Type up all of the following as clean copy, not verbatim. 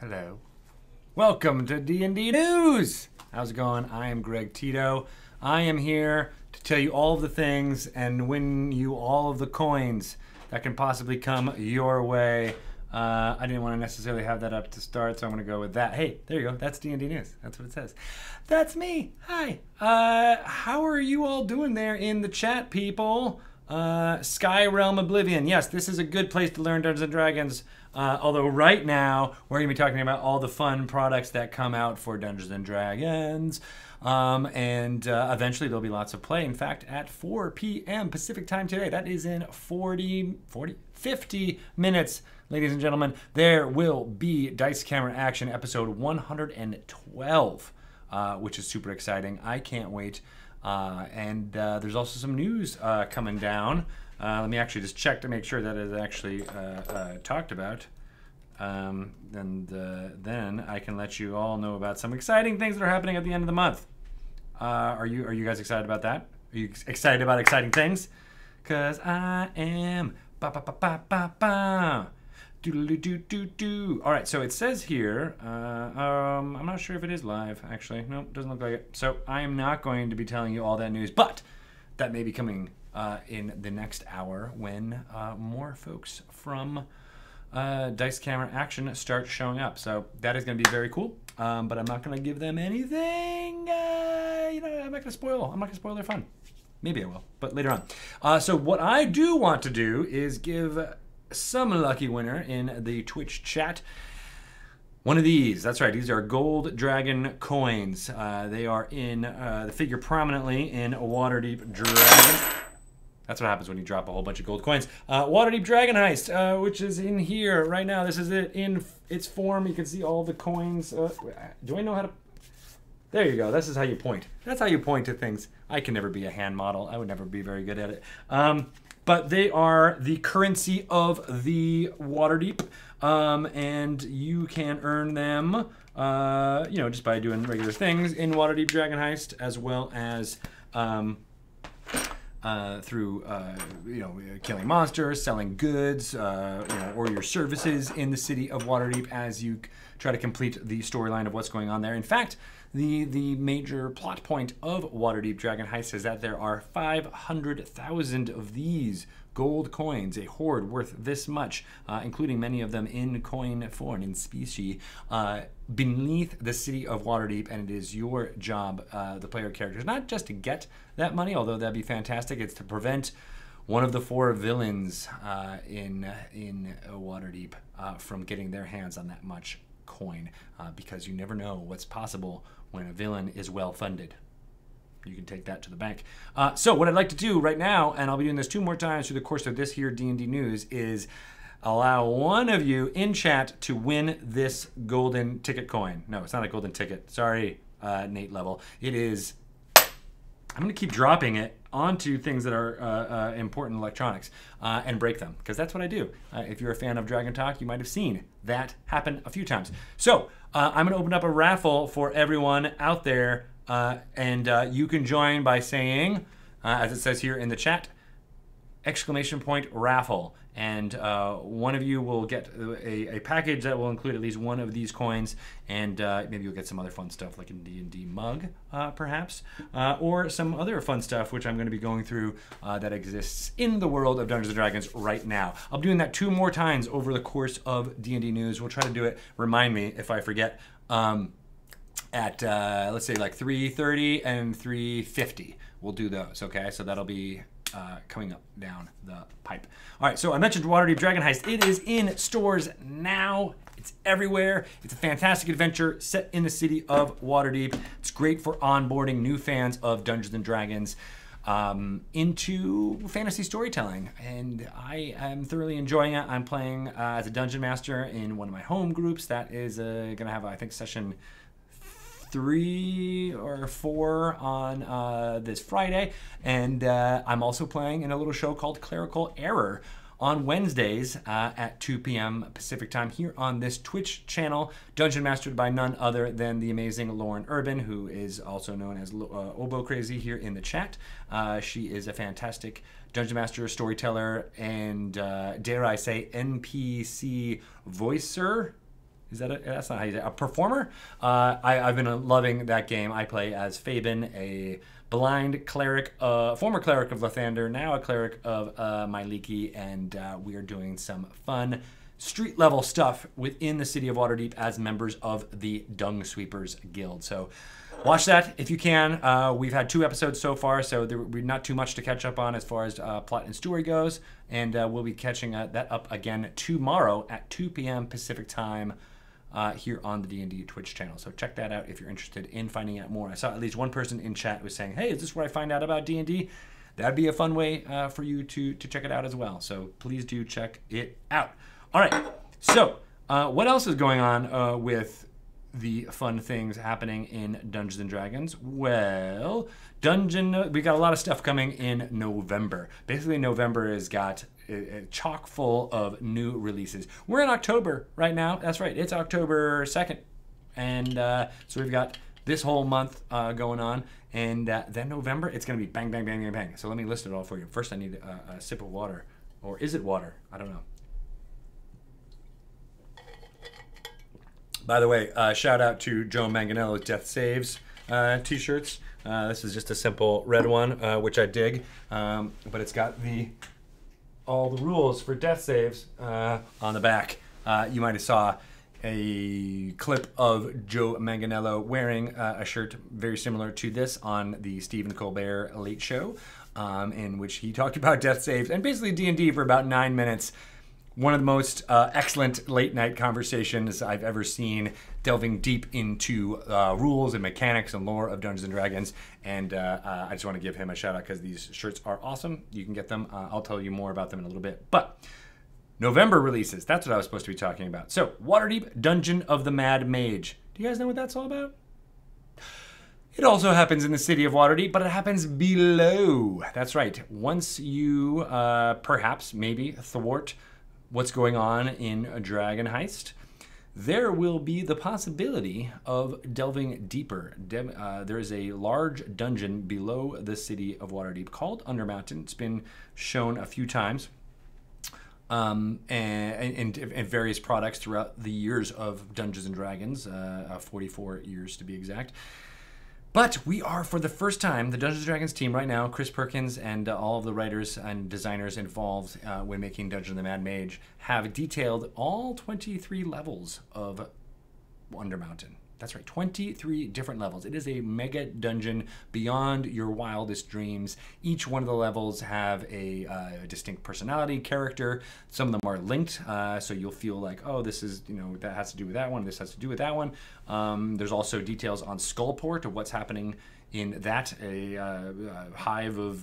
Hello. Welcome to D&D News. How's it going? I am Greg Tito. I am here to tell you all of the things and win you all of the coins that can possibly come your way. I didn't want to necessarily have that up to start, so I'm going to go with that. Hey, there you go. That's D&D News. That's what it says. That's me. Hi. How are you all doing there in the chat, people? Sky Realm Oblivion. Yes, this is a good place to learn Dungeons & Dragons. Although right now, we're going to be talking about all the fun products that come out for Dungeons & Dragons. Eventually there'll be lots of play. In fact, at 4 p.m. Pacific time today, that is in 50 minutes, ladies and gentlemen, there will be Dice Camera Action episode 112, which is super exciting. I can't wait. There's also some news coming down. Let me actually just check to make sure that it is actually talked about. Then I can let you all know about some exciting things that are happening at the end of the month. Are you guys excited about that? Are you excited about exciting things? Cause I am. Ba ba ba ba ba ba. Do. All right, so it says here. I'm not sure if it is live. Actually, no, doesn't look like it. So I am not going to be telling you all that news, but that may be coming in the next hour when more folks from Dice Camera Action start showing up. So that is going to be very cool. But I'm not going to give them anything. I'm not going to spoil their fun. Maybe I will, but later on. So what I do want to do is give some lucky winner in the Twitch chat one of these. That's right. These are gold dragon coins. They are in the figure prominently in a Waterdeep Dragon. That's what happens when you drop a whole bunch of gold coins. Waterdeep Dragon Heist, which is in here right now. This is it in its form. You can see all the coins. Do I know how to... There you go. This is how you point. That's how you point to things. I can never be a hand model. I would never be very good at it. But they are the currency of the Waterdeep. And you can earn them, just by doing regular things in Waterdeep Dragon Heist, as well as... through killing monsters, selling goods, or your services in the city of Waterdeep as you try to complete the storyline of what's going on there. In fact, the major plot point of Waterdeep Dragon Heist is that there are 500,000 of these gold coins, a hoard worth this much, including many of them in coin form, in specie, beneath the city of Waterdeep, and it is your job, the player characters, not just to get that money, although that'd be fantastic, it's to prevent one of the 4 villains in Waterdeep from getting their hands on that much coin, because you never know what's possible when a villain is well funded. You can take that to the bank. So what I'd like to do right now, and I'll be doing this 2 more times through the course of this here D&D News, is allow one of you in chat to win this golden ticket coin. No, it's not a golden ticket. Sorry, Nate Level. It is... I'm going to keep dropping it onto things that are important electronics and break them, because that's what I do. If you're a fan of Dragon Talk, you might have seen that happen a few times. So I'm going to open up a raffle for everyone out there, and you can join by saying, as it says here in the chat, !raffle. And one of you will get a package that will include at least one of these coins, and maybe you'll get some other fun stuff like a D&D mug, perhaps, or some other fun stuff which I'm going to be going through that exists in the world of Dungeons & Dragons right now. I'll be doing that 2 more times over the course of D&D News. We'll try to do it, remind me if I forget, at, let's say, like 3:30 and 3:50. We'll do those, okay? So that'll be... coming up down the pipe. All right, so I mentioned Waterdeep Dragon Heist. It is in stores now. It's everywhere. It's a fantastic adventure set in the city of Waterdeep. It's great for onboarding new fans of Dungeons & Dragons into fantasy storytelling, and I am thoroughly enjoying it. I'm playing as a Dungeon Master in one of my home groups. That is going to have, I think, session 3 or 4 on this Friday, and I'm also playing in a little show called Clerical Error on Wednesdays at 2 p.m. Pacific time here on this Twitch channel, dungeon mastered by none other than the amazing Lauren Urban, who is also known as Oboe Crazy here in the chat. She is a fantastic dungeon master, storyteller, and dare I say NPC voicer. Is that that's not how you say it. A performer? I've been loving that game. I play as Fabian, a blind cleric, former cleric of Lathander, now a cleric of Myliki, and we are doing some fun street level stuff within the city of Waterdeep as members of the Dung Sweepers Guild. So watch that if you can. We've had 2 episodes so far, so we're not too much to catch up on as far as plot and story goes, and we'll be catching that up again tomorrow at 2 p.m. Pacific time here on the D&D Twitch channel. So check that out if you're interested in finding out more. I saw at least one person in chat was saying, hey, is this where I find out about D&D? That'd be a fun way for you to check it out as well. So please do check it out. All right, so what else is going on with the fun things happening in Dungeons & Dragons? Well, we got a lot of stuff coming in November. Basically, November has got chock full of new releases. We're in October right now. That's right, it's October 2nd. And so we've got this whole month going on. And then November, it's going to be bang, bang, bang, bang, bang. So let me list it all for you. First, I need a sip of water. Or is it water? I don't know. By the way, shout out to Joe Manganello's Death Saves t-shirts. This is just a simple red one, which I dig. But it's got all the rules for death saves on the back. You might have saw a clip of Joe Manganello wearing a shirt very similar to this on the Stephen Colbert Late Show, in which he talked about death saves and basically D&D for about 9 minutes. One of the most excellent late night conversations I've ever seen, delving deep into rules and mechanics and lore of Dungeons & Dragons. And I just want to give him a shout out because these shirts are awesome. You can get them. I'll tell you more about them in a little bit. But November releases, that's what I was supposed to be talking about. So Waterdeep Dungeon of the Mad Mage. Do you guys know what that's all about? It also happens in the city of Waterdeep, but it happens below. That's right. Once you perhaps maybe thwart what's going on in a dragon heist, there will be the possibility of delving deeper. There is a large dungeon below the city of Waterdeep called Undermountain. It's been shown a few times and various products throughout the years of Dungeons & Dragons, 44 years to be exact. But we are, for the first time, the Dungeons & Dragons team right now, Chris Perkins and all of the writers and designers involved when making Dungeon of the Mad Mage, have detailed all 23 levels of Undermountain. That's right, 23 different levels. It is a mega dungeon beyond your wildest dreams. Each one of the levels have a distinct personality, character. Some of them are linked, so you'll feel like, oh, this is, that has to do with that one, this has to do with that one. There's also details on Skullport of what's happening in that, a hive of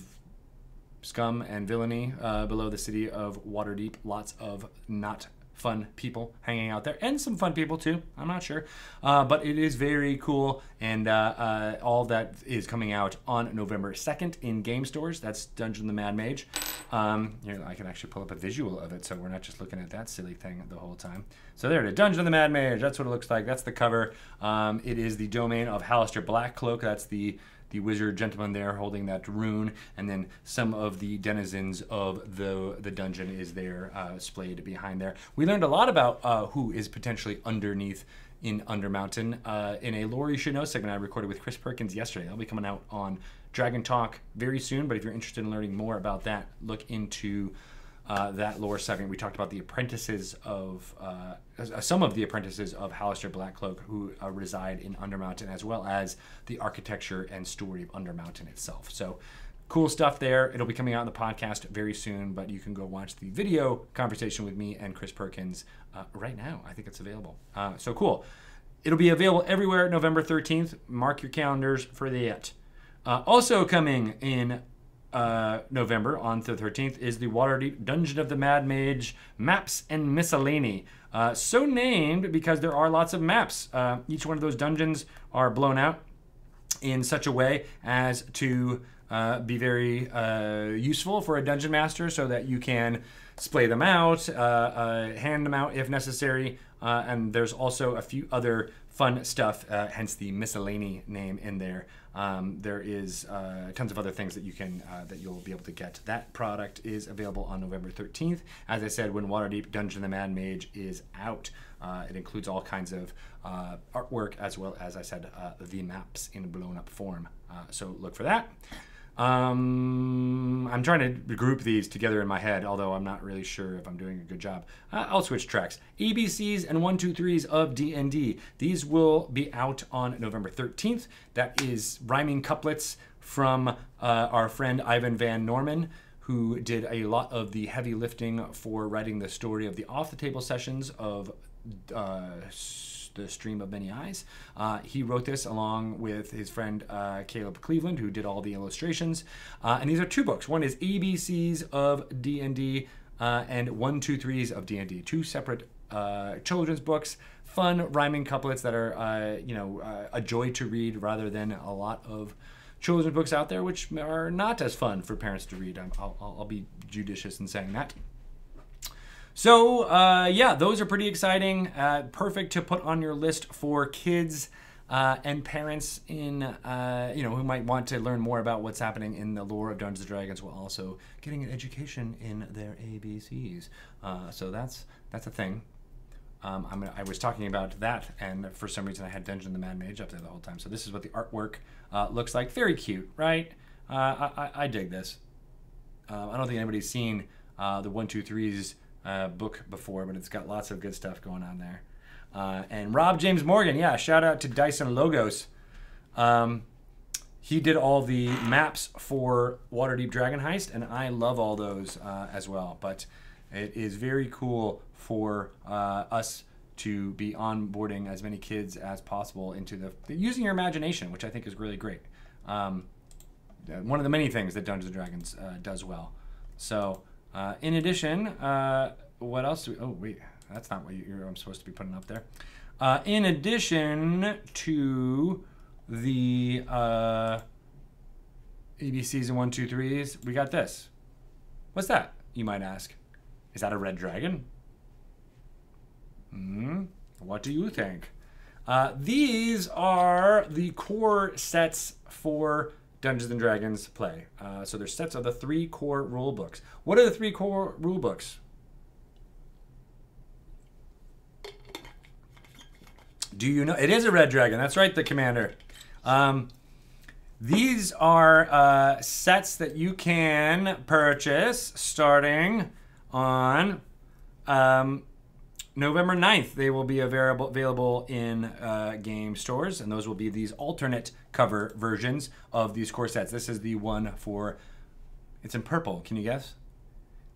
scum and villainy below the city of Waterdeep. Lots of not fun people hanging out there, and some fun people too, I'm not sure, but it is very cool, and all that is coming out on November 2nd in game stores. That's Dungeon of the Mad Mage. Here, I can actually pull up a visual of it, so we're not just looking at that silly thing the whole time. So there it is, Dungeon of the Mad Mage. That's what it looks like. That's the cover. It is the domain of Halaster Blackcloak. That's the wizard gentleman there holding that rune, and then some of the denizens of the dungeon is there splayed behind there. We learned a lot about who is potentially underneath in Undermountain in a Lore You Should Know segment I recorded with Chris Perkins yesterday. That'll be coming out on Dragon Talk very soon, but if you're interested in learning more about that, look into that lore segment. We talked about the apprentices of some of the apprentices of Halaster Blackcloak who reside in Undermountain, as well as the architecture and story of Undermountain itself. So cool stuff there. It'll be coming out on the podcast very soon, but you can go watch the video conversation with me and Chris Perkins right now. I think it's available. So cool. It'll be available everywhere November 13th. Mark your calendars for that. Also coming in November on the 13th is the Waterdeep Dungeon of the Mad Mage Maps and Miscellany. So named because there are lots of maps. Each one of those dungeons are blown out in such a way as to be very useful for a dungeon master, so that you can splay them out, hand them out if necessary, and there's also a few other fun stuff, hence the Miscellany name in there. There is tons of other things that you can that you'll be able to get. That product is available on November 13th, as I said, when Waterdeep Dungeon of the Mad Mage is out. It includes all kinds of artwork as well as I said, the maps in blown up form. So look for that. I'm trying to group these together in my head, although I'm not really sure if I'm doing a good job. I'll switch tracks. ABCs and 1, 2, 3s of D&D. These will be out on November 13th. That is rhyming couplets from our friend Ivan Van Norman, who did a lot of the heavy lifting for writing the story of the Off the Table sessions of the Stream of Many Eyes. He wrote this along with his friend Caleb Cleveland, who did all the illustrations. And these are 2 books. One is ABCs of D&D and 1, 2, 3s of D&D. 2 separate children's books, fun rhyming couplets that are a joy to read rather than a lot of children's books out there which are not as fun for parents to read. I'll be judicious in saying that. So, yeah, those are pretty exciting. Perfect to put on your list for kids and parents in, who might want to learn more about what's happening in the lore of Dungeons & Dragons while also getting an education in their ABCs. So that's a thing. I was talking about that, and for some reason I had Dungeon the Mad Mage up there the whole time. So this is what the artwork looks like. Very cute, right? I dig this. I don't think anybody's seen the 1, 2, 3s book before, but it's got lots of good stuff going on there. And Rob James Morgan, yeah, shout out to Dyson Logos. He did all the maps for Waterdeep Dragon Heist, and I love all those as well. But it is very cool for us to be onboarding as many kids as possible into the using your imagination, which I think is really great. One of the many things that Dungeons & Dragons does well. So, in addition, what else do we... Oh, wait. That's not what I'm supposed to be putting up there. In addition to the ABCs and 1, 2, 3s, we got this. What's that, you might ask? Is that a red dragon? What do you think? These are the core sets for Dungeons & Dragons play. So they're sets of the 3 core rule books. What are the 3 core rule books? Do you know? It is a red dragon. That's right, the commander. These are sets that you can purchase starting on November 9th. They will be available in game stores, and those will be these alternate cover versions of these core sets. This is the one for, it's in purple. Can you guess?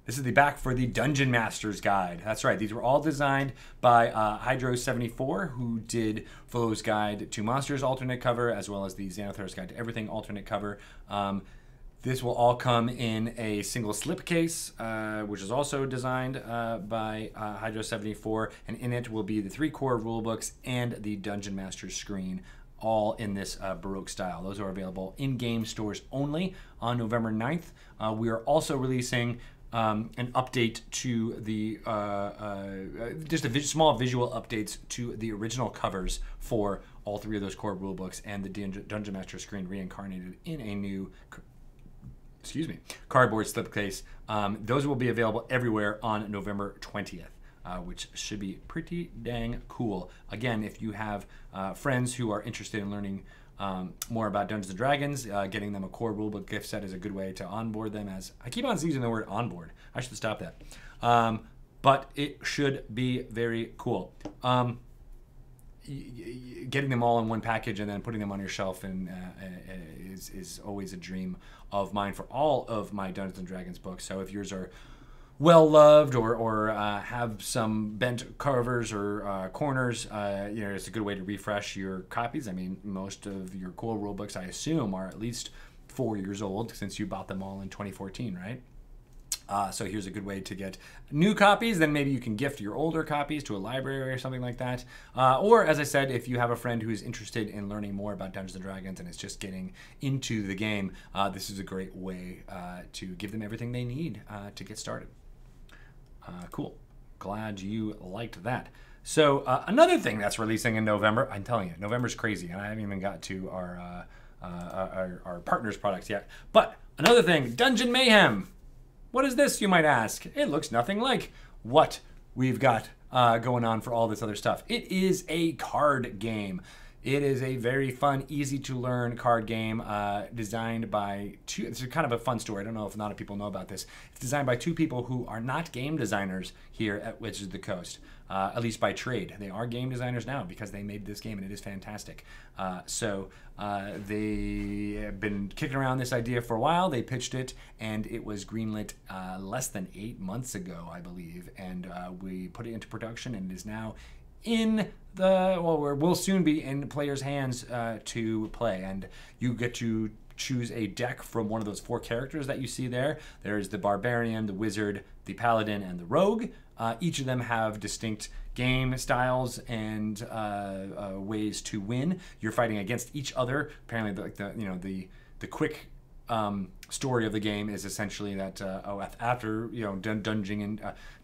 This is the back for the Dungeon Masters guide. That's right. These were all designed by Hydro74, who did Foe's Guide to Monsters alternate cover, as well as the Xanathar's Guide to Everything alternate cover. This will all come in a single slipcase, which is also designed by Hydro74, and in it will be the 3 core rulebooks and the Dungeon Masters screen, all in this Baroque style. Those are available in game stores only on November 9th. We are also releasing an update to the just small visual updates to the original covers for all 3 of those core rulebooks and the Dungeon Master screen reincarnated in a new cardboard slipcase. Those will be available everywhere on November 20th, which should be pretty dang cool. Again, if you have friends who are interested in learning more about Dungeons & Dragons, getting them a core rulebook gift set is a good way to onboard them. As I keep on using the word onboard. I should stop that. But it should be very cool. Getting them all in one package and then putting them on your shelf is always a dream of mine for all of my Dungeons & Dragons books. So if yours are well loved or have some bent covers or corners, it's a good way to refresh your copies. I mean, most of your core rule books, I assume, are at least 4 years old since you bought them all in 2014, right? So here's a good way to get new copies. Then maybe you can gift your older copies to a library or something like that. Or, as I said, if you have a friend who's interested in learning more about Dungeons & Dragons and is just getting into the game, this is a great way to give them everything they need to get started. Cool. Glad you liked that. So another thing that's releasing in November, I'm telling you, November's crazy, and I haven't even got to our partners' products yet. But another thing, Dungeon Mayhem. What is this, you might ask? It looks nothing like what we've got going on for all this other stuff. It is a card game. It is a very fun, easy to learn card game designed by two. It's kind of a fun story. I don't know if a lot of people know about this. It's designed by two people who are not game designers here at Wizards of the Coast, at least by trade. They are game designers now because they made this game and it is fantastic. They have been kicking around this idea for a while. They pitched it and it was greenlit less than 8 months ago, I believe. And we put it into production and it is now in the, well, we'll soon be in players' hands to play, and you get to choose a deck from one of those 4 characters that you see there. There's the Barbarian, the Wizard, the Paladin, and the Rogue. Each of them have distinct game styles and ways to win. You're fighting against each other. Apparently, the quick story of the game is essentially that after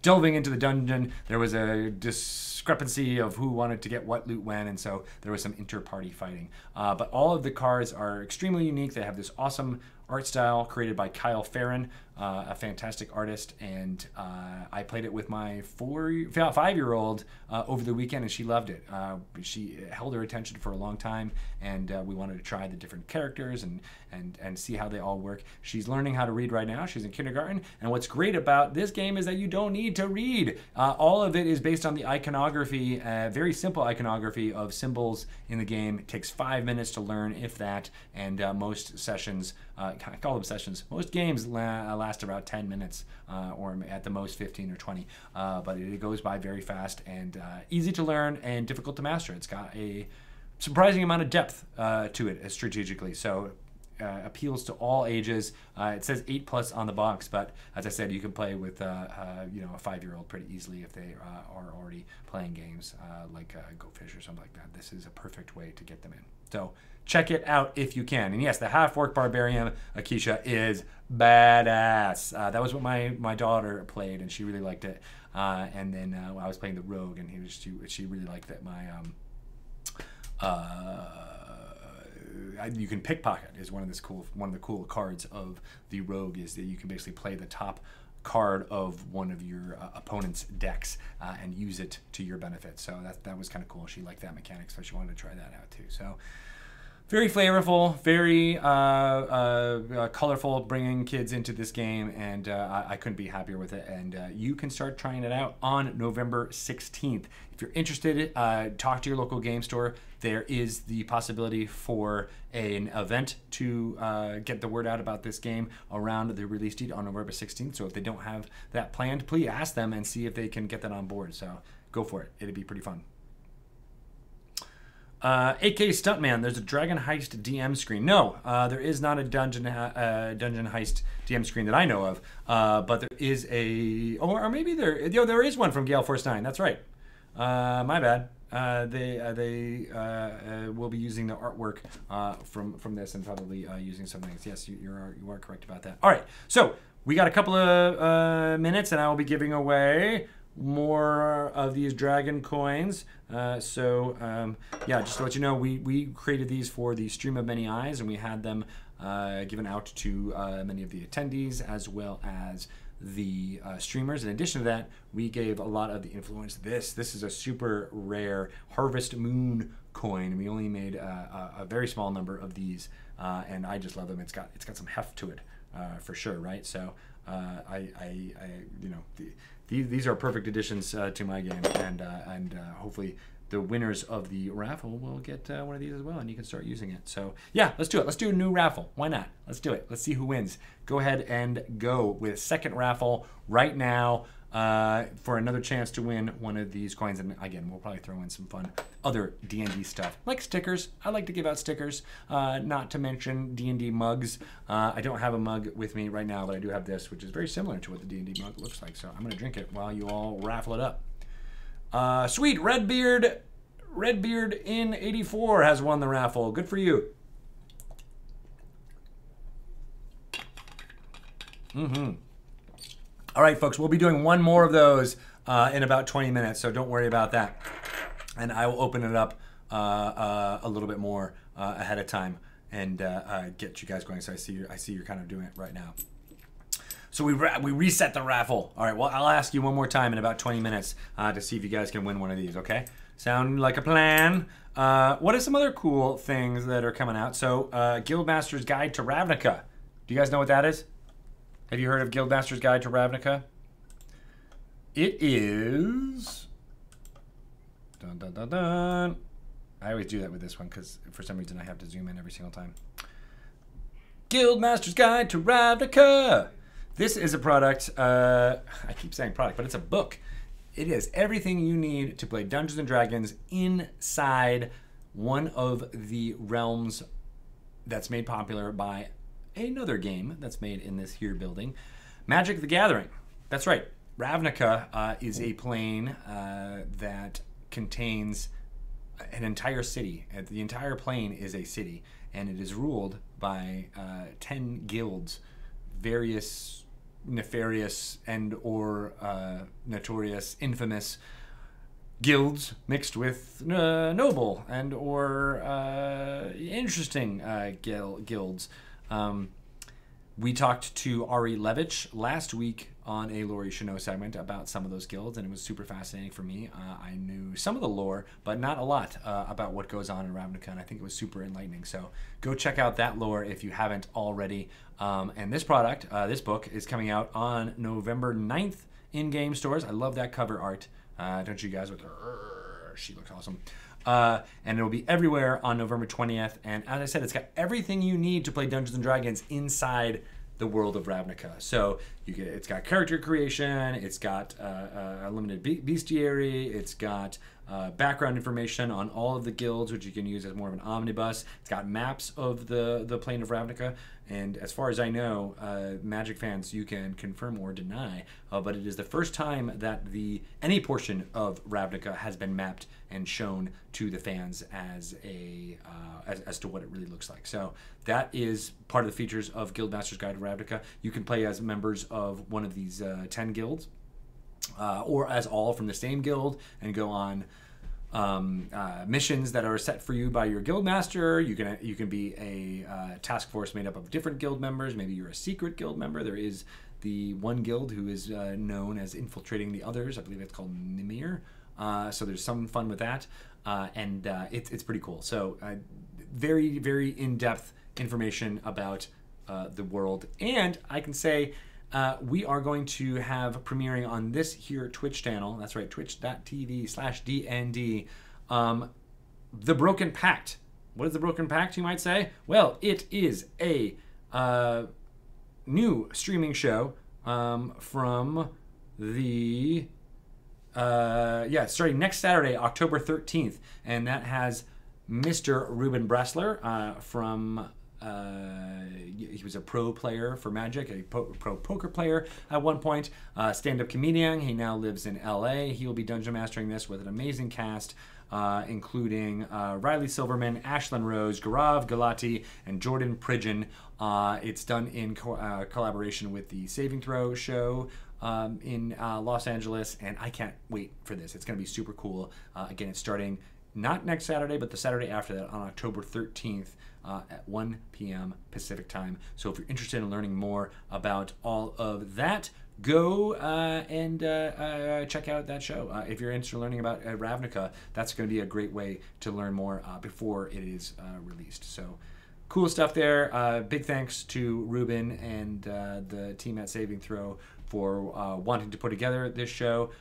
delving into the dungeon, there was a discrepancy of who wanted to get what loot when, and so there was some inter-party fighting. But all of the cards are extremely unique. They have this awesome art style created by Kyle Farron, a fantastic artist, and I played it with my 5-year-old over the weekend, and she loved it. She held her attention for a long time, and we wanted to try the different characters and see how they all work. She's learning how to read right now. She's in kindergarten, and what's great about this game is that you don't need to read. All of it is based on the iconography, very simple iconography of symbols in the game. It takes 5 minutes to learn, if that, and most sessions, I call them sessions, most games last about 10 minutes or at the most 15 or 20, but it goes by very fast and easy to learn and difficult to master. It's got a surprising amount of depth to it strategically, so appeals to all ages. It says 8+ on the box, but as I said, you can play with a 5-year-old pretty easily if they are already playing games like Go Fish or something like that. This is a perfect way to get them in. So check it out if you can. And yes, the half-orc barbarian Akisha is badass. That was what my daughter played, and she really liked it. And then I was playing the rogue, and she really liked that. You can pickpocket is one of the cool cards of the rogue, is that you can basically play the top card of one of your opponent's decks and use it to your benefit. So that was kind of cool. She liked that mechanic, so she wanted to try that out too. So very flavorful, very colorful, bringing kids into this game, and I couldn't be happier with it. And you can start trying it out on November 16th. If you're interested, talk to your local game store. There is the possibility for an event to get the word out about this game around the release date on November 16th. So if they don't have that planned, please ask them and see if they can get that on board. So go for it. It'd be pretty fun. AK Stuntman, there's a Dragon Heist DM screen. No, there is not a Dungeon Heist DM screen that I know of, but there is a, or maybe there is one from Gale Force 9. That's right. My bad. They will be using the artwork from this and probably using some things. Yes, you are correct about that. All right, so we got a couple of minutes, and I will be giving away more of these dragon coins. Yeah, just to let you know, we created these for the Stream of Many Eyes, and we had them given out to many of the attendees as well as the streamers. In addition to that, we gave a lot of the influence. This is a super rare Harvest Moon coin. We only made a very small number of these, and I just love them. It's got some heft to it for sure, right? So these are perfect additions to my game, and hopefully the winners of the raffle will get one of these as well, and you can start using it. So yeah, let's do it. Let's do a new raffle. Why not? Let's do it. Let's see who wins. Go ahead and go with second raffle right now for another chance to win one of these coins. And again, we'll probably throw in some fun other D&D stuff, like stickers. I like to give out stickers, not to mention D&D mugs. I don't have a mug with me right now, but I do have this, which is very similar to what the D&D mug looks like. So I'm going to drink it while you all raffle it up. Sweet, Redbeard in 84 has won the raffle. Good for you. All right, folks, we'll be doing one more of those in about 20 minutes, so don't worry about that. And I will open it up a little bit more ahead of time and get you guys going. So I see you're kind of doing it right now. So we reset the raffle. All right, well, I'll ask you one more time in about 20 minutes to see if you guys can win one of these, okay? Sound like a plan? What are some other cool things that are coming out? So, Guildmasters Guide to Ravnica. Do you guys know what that is? Have you heard of Guildmasters Guide to Ravnica? It is... Dun, dun, dun, dun. I always do that with this one because for some reason I have to zoom in every single time. Guildmasters Guide to Ravnica. This is a product, I keep saying product, but it's a book. It is everything you need to play Dungeons & Dragons inside one of the realms that's made popular by another game that's made in this here building, Magic the Gathering. That's right. Ravnica is a plane that contains an entire city. The entire plane is a city, and it is ruled by 10 guilds, various nefarious and or notorious, infamous guilds mixed with noble and or interesting guilds. We talked to Ari Levitch last week on a Laurie Chanot segment about some of those guilds, and it was super fascinating for me. I knew some of the lore, but not a lot about what goes on in Ravnica, and I think it was super enlightening. So go check out that lore if you haven't already. And this product, this book, is coming out on November 9th in game stores. I love that cover art. Don't you guys? With her, she looks awesome. And it'll be everywhere on November 20th. And as I said, it's got everything you need to play Dungeons & Dragons inside the world of Ravnica. So it's got character creation, it's got a limited bestiary, it's got background information on all of the guilds, which you can use as more of an omnibus. It's got maps of the plane of Ravnica. And as far as I know, Magic fans, you can confirm or deny, but it is the first time that any portion of Ravnica has been mapped and shown to the fans as to what it really looks like. So that is part of the features of Guildmasters Guide to Ravnica. You can play as members of one of these 10 guilds, or as all from the same guild, and go on missions that are set for you by your guildmaster. You can be a task force made up of different guild members. Maybe you're a secret guild member. There is the one guild who is known as infiltrating the others. I believe it's called Mimir. So there's some fun with that, and it's pretty cool. So very, very in-depth information about the world. And I can say we are going to have premiering on this here Twitch channel. That's right, twitch.tv/DND. The Broken Pact. What is the Broken Pact, you might say? Well, it is a new streaming show from the... starting next Saturday, October 13th. And that has Mr. Ruben Bressler from... he was a pro player for Magic, a pro poker player at one point, stand-up comedian. He now lives in LA. He will be dungeon mastering this with an amazing cast, including Riley Silverman, Ashlyn Rose, Gaurav Galati, and Jordan Pridgeon. It's done in collaboration with the Saving Throw show in Los Angeles, and I can't wait for this. It's going to be super cool. Again, it's starting not next Saturday, but the Saturday after that on October 13th. At 1 p.m. Pacific time. So if you're interested in learning more about all of that, go and check out that show. If you're interested in learning about Ravnica, that's going to be a great way to learn more before it is released. So cool stuff there. Big thanks to Ruben and the team at Saving Throw for wanting to put together this show.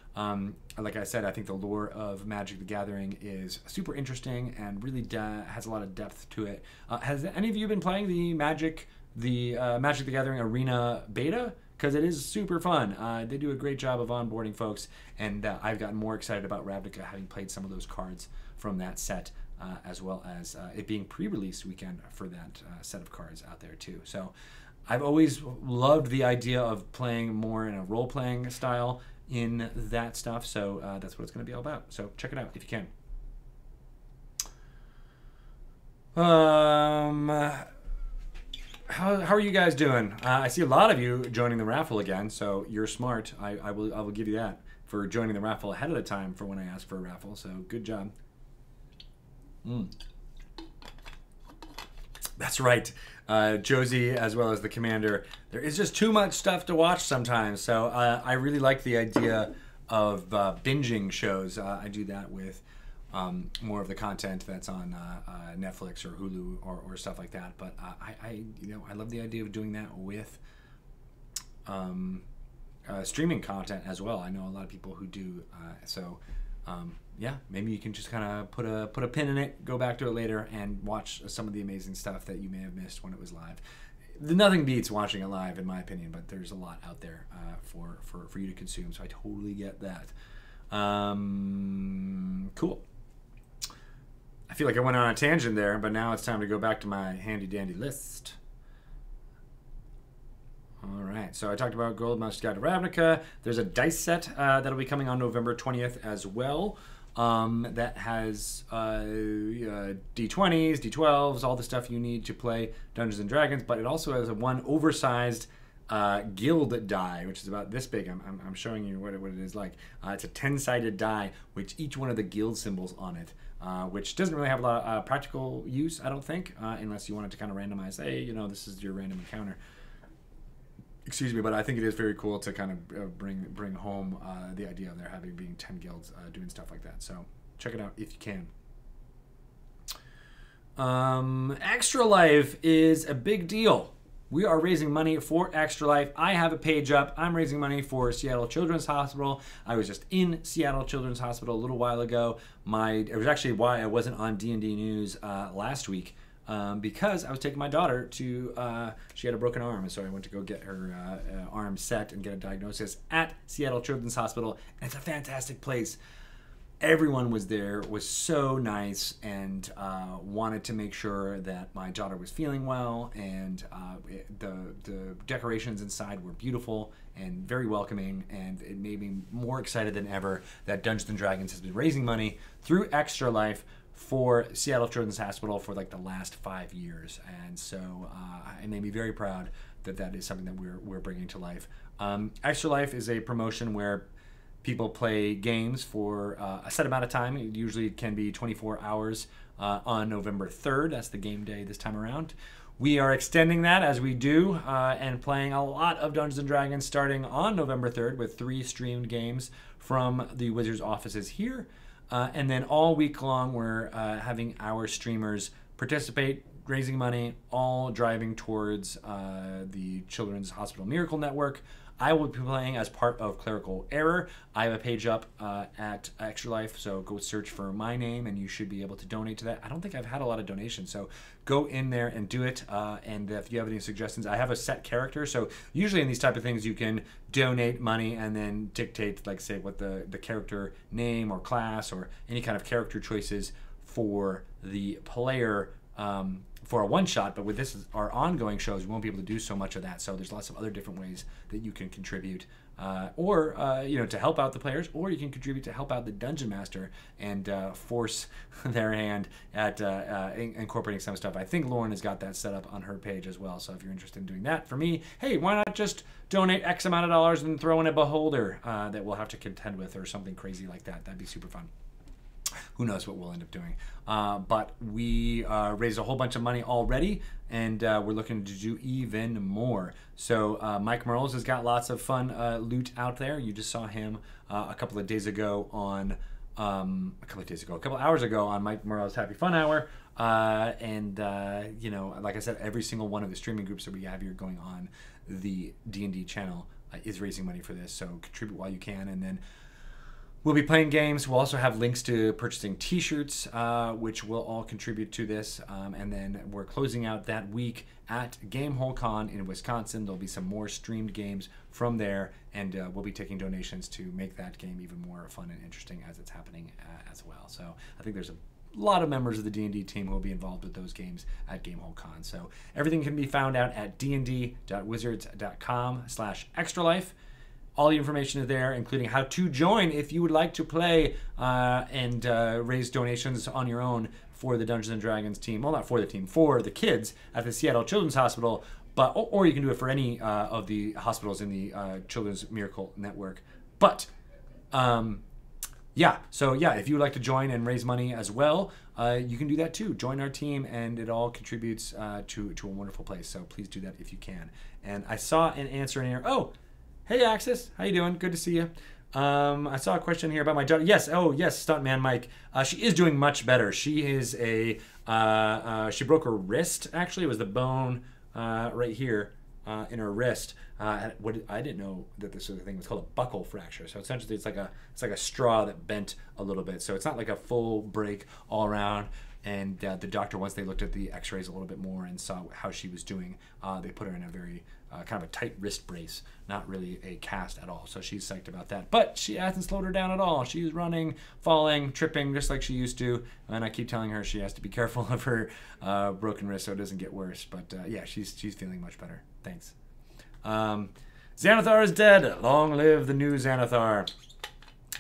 Like I said, I think the lore of Magic the Gathering is super interesting and really has a lot of depth to it. Has any of you been playing the Magic the Gathering Arena beta? Because it is super fun. They do a great job of onboarding folks, and I've gotten more excited about Ravnica having played some of those cards from that set, as well as it being pre-release weekend for that set of cards out there too. So I've always loved the idea of playing more in a role-playing style in that stuff, so that's what it's going to be all about. So check it out if you can. How are you guys doing? I see a lot of you joining the raffle again, so you're smart. I will give you that for joining the raffle ahead of the time for when I ask for a raffle. So good job. That's right. Josie, as well as the commander. There is just too much stuff to watch sometimes. So I really like the idea of binging shows. I do that with more of the content that's on Netflix or Hulu or stuff like that. But I love the idea of doing that with streaming content as well. I know a lot of people who do. Yeah, maybe you can just kind of put a pin in it, go back to it later, and watch some of the amazing stuff that you may have missed when it was live. Nothing beats watching it live, in my opinion, but there's a lot out there for you to consume, so I totally get that. Cool. I feel like I went on a tangent there, but now it's time to go back to my handy-dandy list. All right, so I talked about Guildmasters Guide to Ravnica. There's a dice set that'll be coming on November 20th as well. That has D20s, D12s, all the stuff you need to play Dungeons and Dragons, but it also has one oversized guild die, which is about this big. I'm showing you what it is like. It's a 10-sided die, which each one of the guild symbols on it, which doesn't really have a lot of practical use, I don't think, unless you wanted to kind of randomize, hey, this is your random encounter. Excuse me, but I think it is very cool to kind of bring home the idea of there being 10 guilds doing stuff like that. So check it out if you can. Extra Life is a big deal. We are raising money for Extra Life. I have a page up. I'm raising money for Seattle Children's Hospital. I was just in Seattle Children's Hospital a little while ago. It was actually why I wasn't on D&D News last week. Because I was taking my daughter to, she had a broken arm, and so I went to go get her arm set and get a diagnosis at Seattle Children's Hospital. And it's a fantastic place. Everyone was there, was so nice, and wanted to make sure that my daughter was feeling well, and the decorations inside were beautiful and very welcoming, and it made me more excited than ever that Dungeons & Dragons has been raising money through Extra Life for Seattle Children's Hospital for like the last 5 years, and so it made me very proud that is something that we're bringing to life. Extra Life is a promotion where people play games for a set amount of time. It usually can be 24 hours on November 3rd. That's the game day this time around. We are extending that as we do and playing a lot of Dungeons & Dragons starting on November 3rd with 3 streamed games from the Wizards offices here. And then all week long, we're having our streamers participate, raising money, all driving towards the Children's Hospital Miracle Network. I will be playing as part of Clerical Error. I have a page up at Extra Life, so go search for my name, and you should be able to donate to that. I don't think I've had a lot of donations, so go in there and do it. And if you have any suggestions, I have a set character, so usually in these type of things, you can donate money and then dictate, like, say, what the character name or class or any kind of character choices for the player for a one-shot, but with our ongoing shows, we won't be able to do so much of that. So there's lots of other different ways that you can contribute, or to help out the players, or you can contribute to help out the Dungeon Master and force their hand at incorporating some stuff. I think Lauren has got that set up on her page as well. So if you're interested in doing that, for me, hey, why not just donate X amount of dollars and throw in a beholder that we'll have to contend with or something crazy like that? That'd be super fun. Who knows what we'll end up doing. But we raised a whole bunch of money already, and we're looking to do even more. So Mike Merles has got lots of fun loot out there. You just saw him a couple of hours ago on Mike Merles Happy Fun Hour. Like I said, every single one of the streaming groups that we have here going on the D&D channel is raising money for this. So contribute while you can, and then we'll be playing games. We'll also have links to purchasing t-shirts, which will all contribute to this. And then we're closing out that week at Gamehole Con in Wisconsin. There'll be some more streamed games from there, and we'll be taking donations to make that game even more fun and interesting as it's happening as well. So I think there's a lot of members of the D&D team who will be involved with those games at Gamehole Con. So everything can be found out at dnd.wizards.com/extralife. All the information is there, including how to join if you would like to play and raise donations on your own for the Dungeons & Dragons team. Well, not for the team, for the kids at the Seattle Children's Hospital. Or you can do it for any of the hospitals in the Children's Miracle Network. But yeah, so yeah, if you would like to join and raise money as well, you can do that too. Join our team, and it all contributes to a wonderful place. So please do that if you can. And I saw an answer in here. Oh, hey Axis, how you doing? Good to see you. I saw a question here about my daughter. Yes, oh yes, Stuntman Mike. She is doing much better. She is a she broke her wrist. Actually, it was the bone right here in her wrist. I didn't know that this sort of thing was called a buckle fracture. So essentially, it's like a straw that bent a little bit. So it's not like a full break all around. And the doctor, once they looked at the X-rays a little bit more and saw how she was doing, they put her in a very kind of a tight wrist brace, not really a cast at all. So she's psyched about that. But she hasn't slowed her down at all. She's running, falling, tripping, just like she used to. And I keep telling her she has to be careful of her broken wrist so it doesn't get worse. But yeah, she's feeling much better. Thanks. Xanathar is dead. Long live the new Xanathar.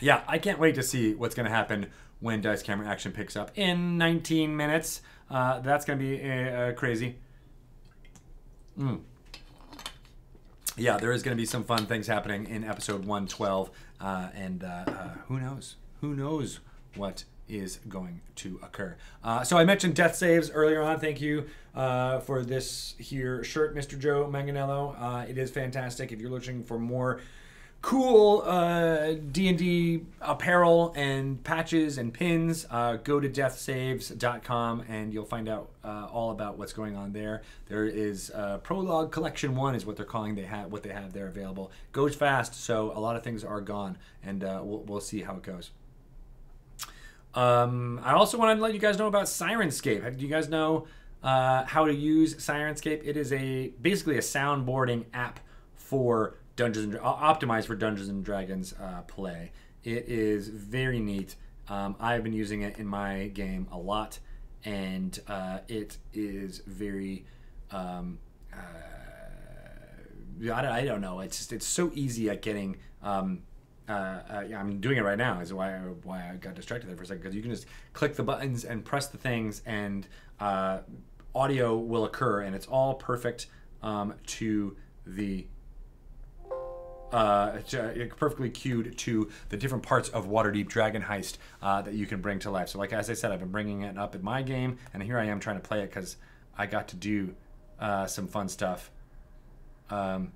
Yeah, I can't wait to see what's going to happen when Dice Camera Action picks up in 19 minutes. That's going to be crazy. Yeah, there is going to be some fun things happening in episode 112. And who knows? Who knows what is going to occur. So I mentioned death saves earlier on. Thank you for this here shirt, Mr. Joe Manganello. It is fantastic. If you're looking for more cool D&D apparel and patches and pins, go to deathsaves.com and you'll find out all about what's going on there. There is Prologue Collection 1 is what they're calling what they have there available. Goes fast, so a lot of things are gone, and we'll see how it goes. I also want to let you guys know about Syrinscape. Do you guys know how to use Syrinscape? It is basically a soundboarding app for optimized for Dungeons and Dragons play. It is very neat. I've been using it in my game a lot, and it is very I don't know. It's so easy at getting. I'm doing it right now. Is why I got distracted there for a second, because you can just click the buttons and press the things, and audio will occur, and it's all perfect to the. Perfectly cued to the different parts of Waterdeep Dragon Heist that you can bring to life. So, like as I said, I've been bringing it up in my game, and here I am trying to play it because I got to do some fun stuff. So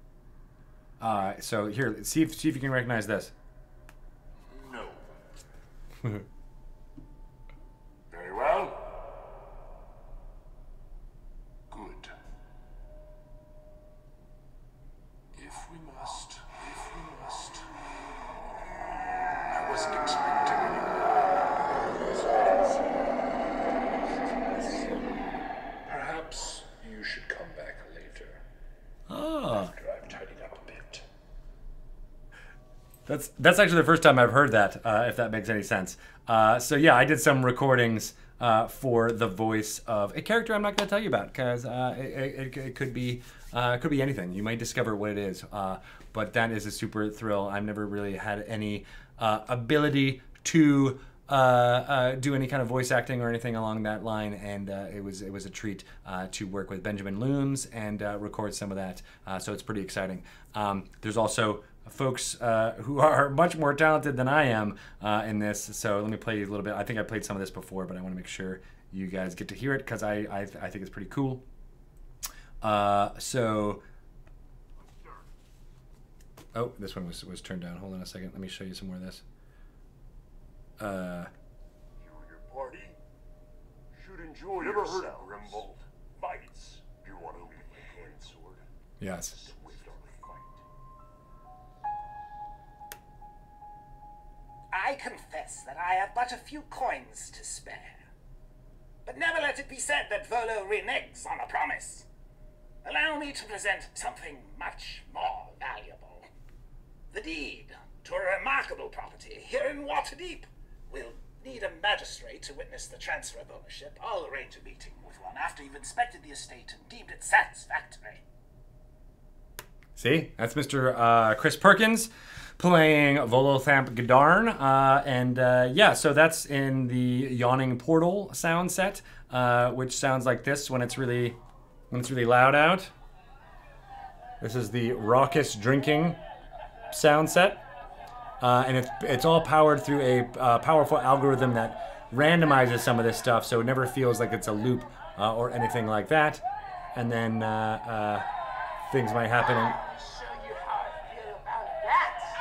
here, see if you can recognize this. No. Very well. Good. If we must. I wasn't expecting anyone. Perhaps you should come back later. After I've tidied up a bit. That's actually the first time I've heard that, if that makes any sense. So yeah, I did some recordings for the voice of a character I'm not going to tell you about, because it could be anything. You might discover what it is. But that is a super thrill. I've never really had any ability to do any kind of voice acting or anything along that line, and it was a treat to work with Benjamin Looms and record some of that. So it's pretty exciting. There's also folks who are much more talented than I am in this. So let me play you a little bit. I think I played some of this before, but I want to make sure you guys get to hear it, because I think it's pretty cool. Oh, this one was turned down. Hold on a second. Let me show you some more of this. You and your party should enjoy yourself. Rimbold fights. You want to meet my great sword? Yes. Swift on the fight. I confess that I have but a few coins to spare. But never let it be said that Volo reneges on a promise. Allow me to present something much more valuable. The deed to a remarkable property here in Waterdeep. We'll need a magistrate to witness the transfer of ownership. I'll arrange a meeting with one after you've inspected the estate and deemed it satisfactory. See, that's Mr. Chris Perkins playing Volothamp Gadarn. Yeah, so that's in the Yawning Portal sound set, which sounds like this when it's really loud out. This is the raucous drinking sound set. and it's all powered through a powerful algorithm that randomizes some of this stuff, so it never feels like it's a loop or anything like that. And then things might happen,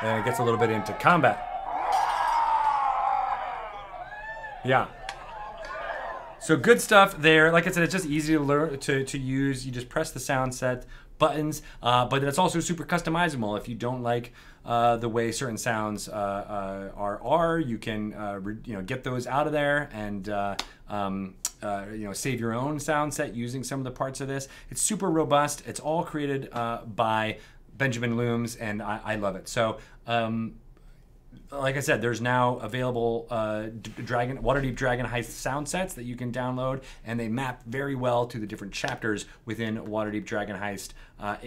and it gets a little bit into combat. Yeah. So good stuff there. Like I said, it's just easy to learn to use. You just press the sound set buttons, but it's also super customizable. If you don't like the way certain sounds are, you can get those out of there and save your own sound set using some of the parts of this. It's super robust. It's all created by Benjamin Looms, and I love it. So. Like I said, there's now available Waterdeep Dragon Heist sound sets that you can download, and they map very well to the different chapters within Waterdeep Dragon Heist,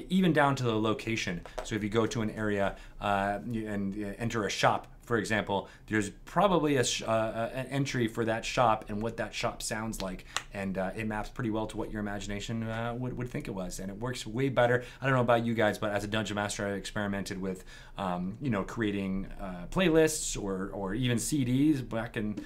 even down to the location. So if you go to an area and enter a shop, for example, there's probably an entry for that shop and what that shop sounds like, and it maps pretty well to what your imagination would think it was, and it works way better. I don't know about you guys, but as a Dungeon Master, I experimented with creating playlists or even CDs back in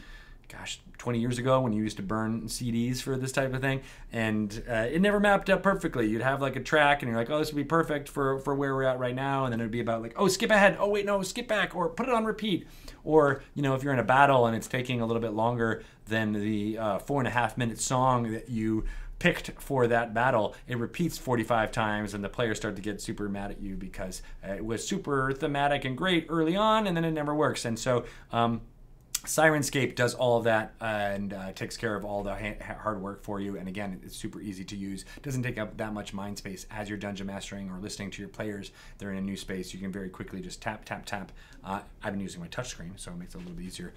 20 years ago when you used to burn CDs for this type of thing, and it never mapped up perfectly. You'd have like a track and you're like, oh, this would be perfect for where we're at right now, and then it'd be about like, oh, skip ahead, oh wait, no, skip back, or put it on repeat. Or if you're in a battle and it's taking a little bit longer than the 4.5-minute song that you picked for that battle, it repeats 45 times, and the players start to get super mad at you because it was super thematic and great early on, and then it never works. And so Syrinscape does all of that and takes care of all the hard work for you. And again, it's super easy to use. It doesn't take up that much mind space as you're dungeon mastering or listening to your players. They're in a new space. You can very quickly just tap, tap, tap. I've been using my touchscreen, so it makes it a little bit easier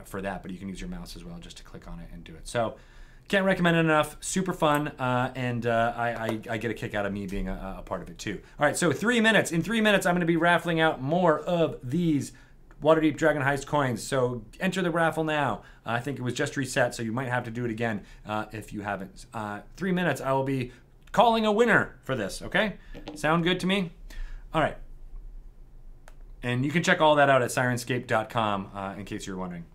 for that. But you can use your mouse as well just to click on it and do it. So can't recommend it enough. Super fun, and I get a kick out of me being a part of it too. All right, so 3 minutes. In 3 minutes, I'm going to be raffling out more of these Waterdeep Dragon Heist coins. So enter the raffle now. I think it was just reset, so you might have to do it again if you haven't. 3 minutes, I will be calling a winner for this, okay? Sound good to me? All right. And you can check all that out at Syrinscape.com in case you're wondering.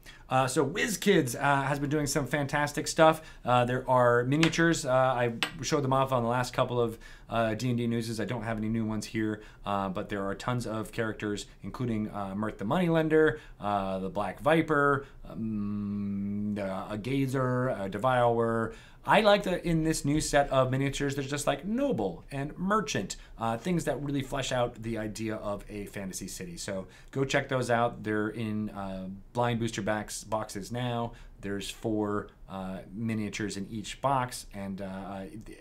So WizKids has been doing some fantastic stuff. There are miniatures. I showed them off on the last couple of D&D newses. I don't have any new ones here, but there are tons of characters, including Mert the Moneylender, the Black Viper, a Gazer, a Devourer. I like that in this new set of miniatures, there's just like Noble and Merchant, things that really flesh out the idea of a fantasy city. So go check those out. They're in blind booster boxes now. There's 4 miniatures in each box, and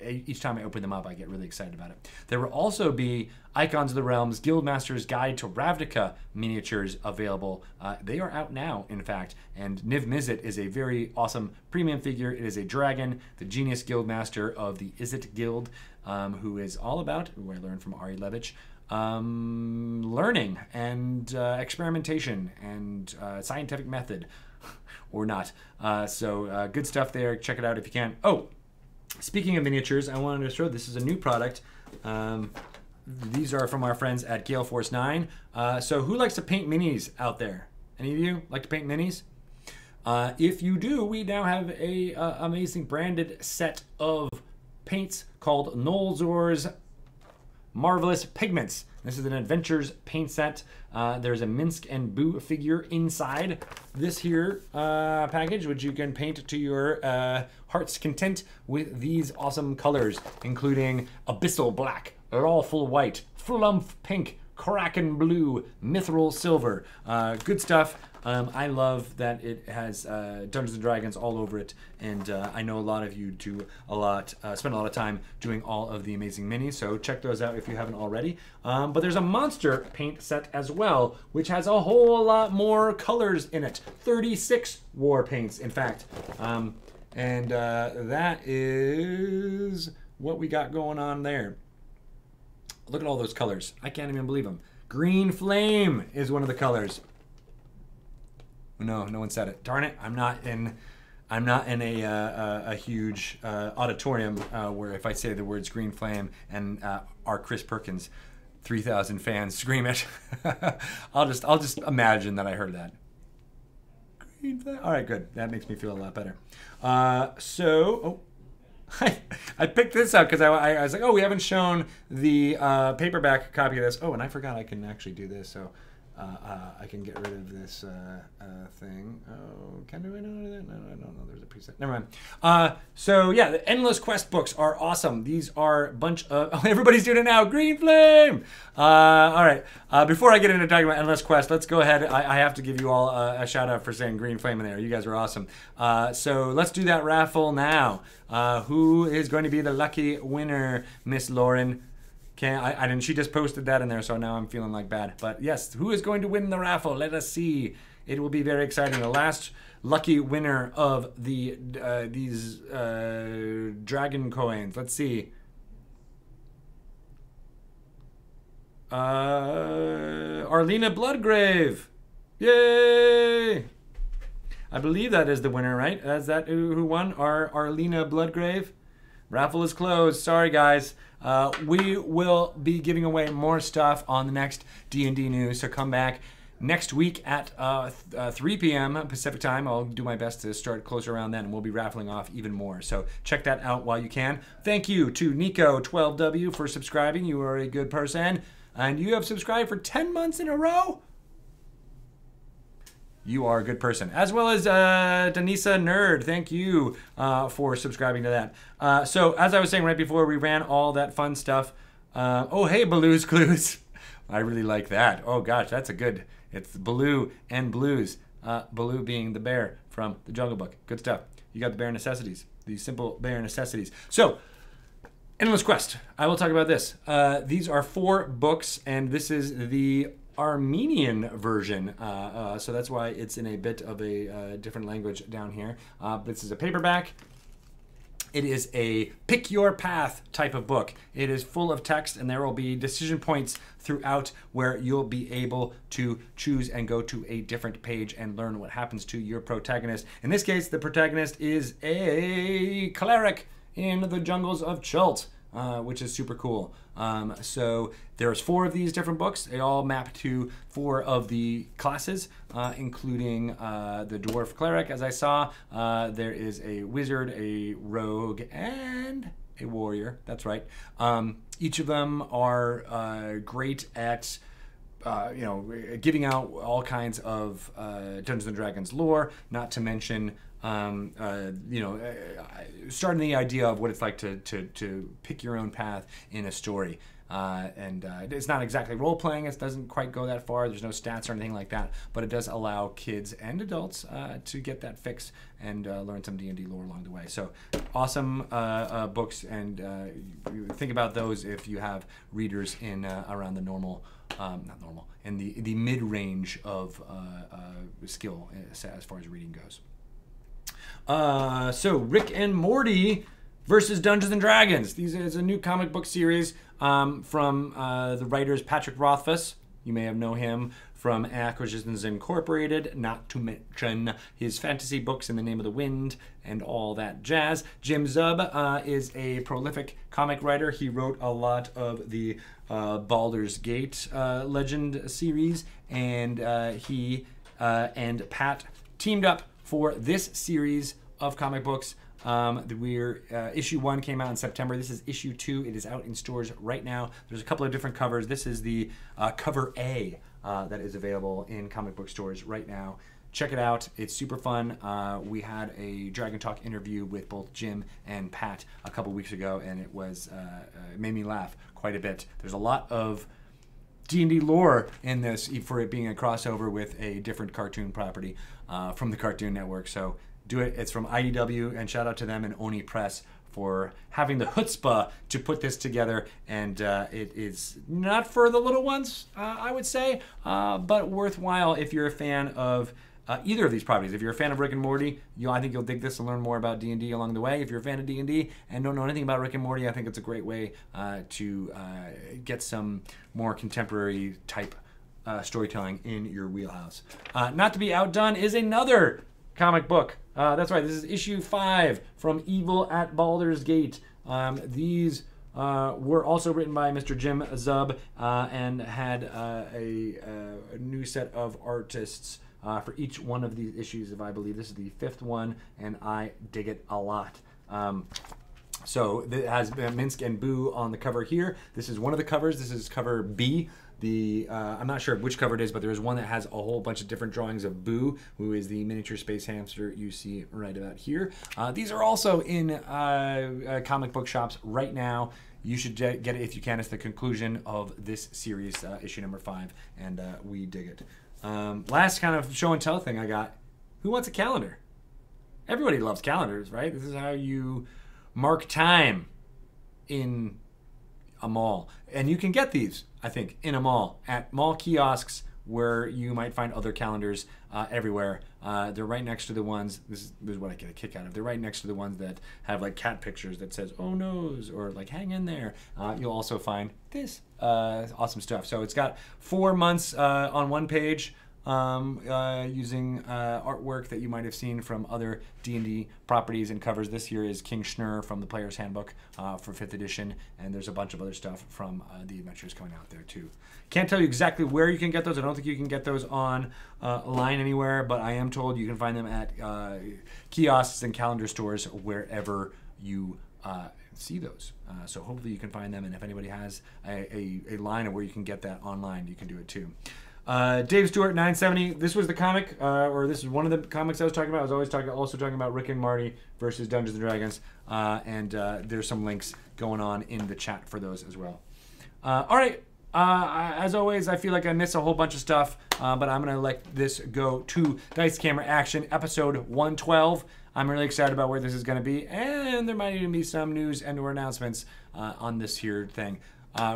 each time I open them up, I get really excited about it. There will also be Icons of the Realms Guildmasters Guide to Ravnica miniatures available. They are out now, in fact, and Niv Mizzet is a very awesome premium figure. It is a dragon, the genius guildmaster of the Izzet Guild, who is all about, who I learned from Ari Levitch, learning and experimentation and scientific method. Or not. So good stuff there. Check it out if you can. Oh, speaking of miniatures, I wanted to show this is a new product. These are from our friends at Gale Force 9. So who likes to paint minis out there? Any of you like to paint minis? If you do, we now have a amazing branded set of paints called Nolzur's Marvelous Pigments. This is an Adventures paint set. There's a Minsk and Boo figure inside this here package, which you can paint to your heart's content with these awesome colors, including Abyssal Black, Lawful White, Flump Pink, Kraken Blue, Mithril Silver. Good stuff. I love that it has Dungeons and Dragons all over it, and I know a lot of you do spend a lot of time doing all of the amazing minis, so check those out if you haven't already. But there's a monster paint set as well, which has a whole lot more colors in it. 36 war paints, in fact. And that is what we got going on there. Look at all those colors. I can't even believe them. Green Flame is one of the colors. No one said it. Darn it! I'm not in a huge auditorium where if I say the words Green Flame and are Chris Perkins, 3,000 fans scream it. I'll just imagine that I heard that. Green flag. All right, good. That makes me feel a lot better. I picked this up because I was like, oh, we haven't shown the paperback copy of this. Oh, and I forgot I can actually do this, so I can get rid of this thing. Oh, can I do that? No, I don't know. There's a preset. Never mind. So yeah, the Endless Quest books are awesome. These are a bunch of... Oh, everybody's doing it now. Green Flame! All right. Before I get into talking about Endless Quest, let's go ahead. I have to give you all a shout out for saying Green Flame in there. You guys are awesome. So let's do that raffle now. Who is going to be the lucky winner, Miss Lauren? I didn't. She just posted that in there, so now I'm feeling like bad. But yes, who is going to win the raffle? Let us see. It will be very exciting. The last lucky winner of the these dragon coins. Let's see. Arlena Bloodgrave. Yay! I believe that is the winner, right? Is that who won? Arlena Bloodgrave. Raffle is closed. Sorry, guys. We will be giving away more stuff on the next D&D news, so come back next week at 3 p.m. Pacific time. I'll do my best to start closer around then, and we'll be raffling off even more. So check that out while you can. Thank you to Nico12W for subscribing. You are a good person, and you have subscribed for 10 months in a row. You are a good person. As well as Denisa Nerd. Thank you for subscribing to that. So as I was saying right before, we ran all that fun stuff. Oh, hey, Baloo's Clues. I really like that. Oh, gosh, that's a good... It's Baloo and Blues. Baloo being the bear from the Jungle Book. Good stuff. You got the bare necessities. The simple bare necessities. So, Endless Quest. I will talk about this. These are 4 books, and this is the Armenian version, so that's why it's in a bit of a different language down here. This is a paperback. It is a pick your path type of book. It is full of text, and there will be decision points throughout where you'll be able to choose and go to a different page and learn what happens to your protagonist. In this case, the protagonist is a cleric in the jungles of Chult, which is super cool. So there's 4 of these different books. They all map to 4 of the classes, including the dwarf cleric, as I saw. There is a wizard, a rogue, and a warrior. That's right. Each of them are great at giving out all kinds of Dungeons and Dragons lore, not to mention starting the idea of what it's like to pick your own path in a story. It's not exactly role-playing. It doesn't quite go that far. There's no stats or anything like that, but it does allow kids and adults to get that fix and learn some D&D lore along the way. So awesome books, and think about those if you have readers in around the normal, not normal, in the mid-range of skill as far as reading goes. So Rick and Morty versus Dungeons and Dragons. This is a new comic book series from the writers Patrick Rothfuss. You may have known him from Acquisitions Incorporated, not to mention his fantasy books In the Name of the Wind and all that jazz. Jim Zub is a prolific comic writer. He wrote a lot of the Baldur's Gate Legend series, and he and Pat teamed up for this series of comic books. Issue 1 came out in September. This is issue 2. It is out in stores right now. There's a couple of different covers. This is the cover A that is available in comic book stores right now. Check it out. It's super fun. We had a Dragon Talk interview with both Jim and Pat a couple weeks ago, and it was it made me laugh quite a bit. There's a lot of D&D lore in this for it being a crossover with a different cartoon property from the Cartoon Network. So do it. It's from IDW, and shout out to them and Oni Press for having the chutzpah to put this together. And it is not for the little ones, I would say, but worthwhile if you're a fan of either of these properties. If you're a fan of Rick and Morty, I think you'll dig this and learn more about D&D along the way. If you're a fan of D&D and don't know anything about Rick and Morty, I think it's a great way to get some more contemporary type storytelling in your wheelhouse. Not to be outdone is another comic book. That's right, this is issue 5 from Evil at Baldur's Gate. These were also written by Mr. Jim Zub and had a new set of artists for each one of these issues. If I believe this is the 5th one, and I dig it a lot. So it has Minsk and Boo on the cover here. This is one of the covers. This is cover B. I'm not sure which cover it is, but there is one that has a whole bunch of different drawings of Boo, who is the miniature space hamster you see right about here. These are also in comic book shops right now. You should get it if you can. It's the conclusion of this series, issue number 5, and we dig it. Last kind of show and tell thing I got. Who wants a calendar? Everybody loves calendars, right? This is how you mark time in a mall. And you can get these, I think, in a mall, at mall kiosks where you might find other calendars everywhere. They're right next to the ones, this is what I get a kick out of, they're right next to the ones that have like cat pictures that says, oh noes, or like hang in there. You'll also find this awesome stuff. So it's got 4 months on one page, using artwork that you might have seen from other D&D properties and covers. This here is King Schnur from the Player's Handbook for 5th edition, and there's a bunch of other stuff from the adventures coming out there too. Can't tell you exactly where you can get those. I don't think you can get those on line anywhere, but I am told you can find them at kiosks and calendar stores wherever you see those. So hopefully you can find them, and if anybody has a line of where you can get that online, you can do it too. Dave Stewart 970. This was the comic, or this is one of the comics I was talking about. I was always also talking about Rick and Morty versus Dungeons and Dragons, and there's some links going on in the chat for those as well. All right. As always, I feel like I miss a whole bunch of stuff, but I'm gonna let this go to Dice Camera Action, episode 112. I'm really excited about where this is gonna be, and there might even be some news and/or announcements on this here thing.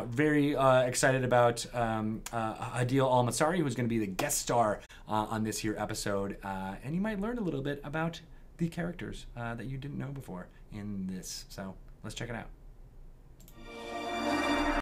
Very excited about Adil Al-Masari, who's going to be the guest star on this here episode. And you might learn a little bit about the characters that you didn't know before in this. So let's check it out.